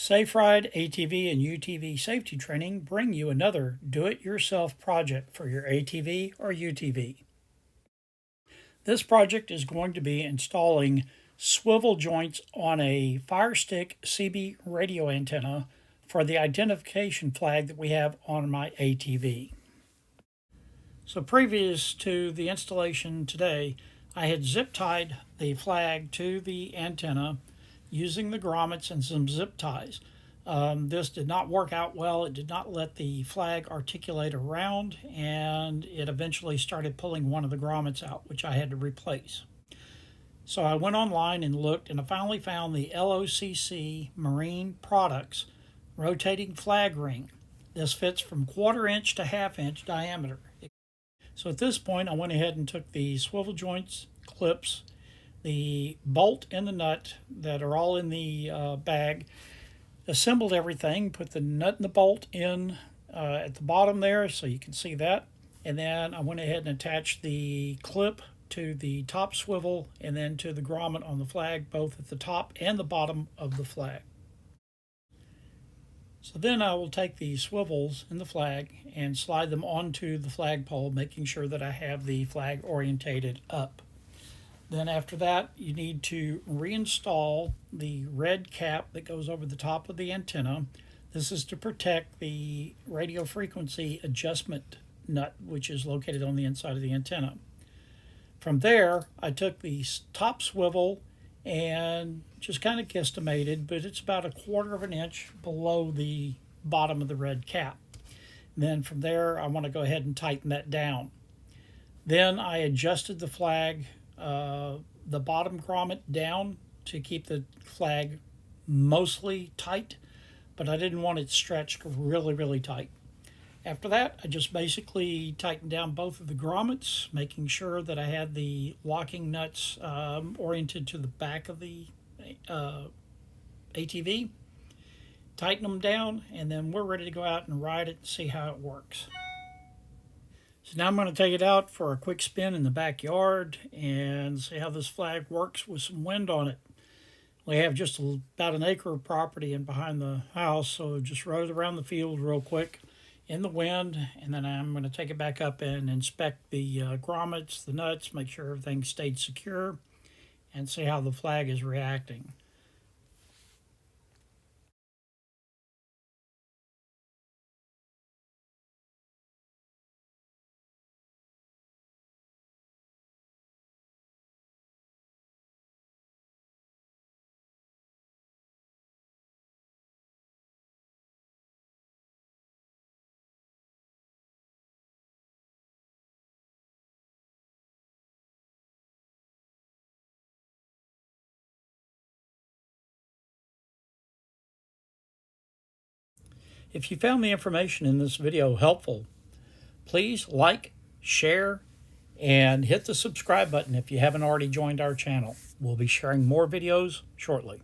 SAFERIDE ATV and UTV safety training bring you another do-it-yourself project for your ATV or UTV. This project is going to be installing swivel joints on a FireStick CB radio antenna for the identification flag that we have on my ATV. So previous to the installation today, I had zip tied the flag to the antenna using the grommets and some zip ties. This did not work out well. It did not let the flag articulate around, and it eventually started pulling one of the grommets out, which I had to replace. So I went online and looked, and I finally found the LOCC Marine Products rotating flag ring. This fits from 1/4 inch to 1/2 inch diameter. So at this point, I went ahead and took the swivel joints, clips, the bolt and the nut that are all in the bag, assembled everything, put the nut and the bolt in at the bottom there so you can see that, and then I went ahead and attached the clip to the top swivel and then to the grommet on the flag, both at the top and the bottom of the flag. So then I will take the swivels in the flag and slide them onto the flagpole, making sure that I have the flag orientated up. Then after that, you need to reinstall the red cap that goes over the top of the antenna. This is to protect the radio frequency adjustment nut, which is located on the inside of the antenna. From there, I took the top swivel and just kind of guesstimated, but it's about 1/4 inch below the bottom of the red cap. And then from there, I want to go ahead and tighten that down. Then I adjusted the flag, the bottom grommet down to keep the flag mostly tight, but I didn't want it stretched really tight. After that, I just basically tightened down both of the grommets, making sure that I had the locking nuts oriented to the back of the ATV. Tighten them down, and then we're ready to go out and ride it and see how it works. So now I'm going to take it out for a quick spin in the backyard and see how this flag works with some wind on it. We have just about an acre of property in behind the house, so just rode around the field real quick in the wind, and then I'm going to take it back up and inspect the grommets, the nuts, make sure everything stayed secure, and see how the flag is reacting. If you found the information in this video helpful, please like, share, and hit the subscribe button if you haven't already joined our channel. We'll be sharing more videos shortly.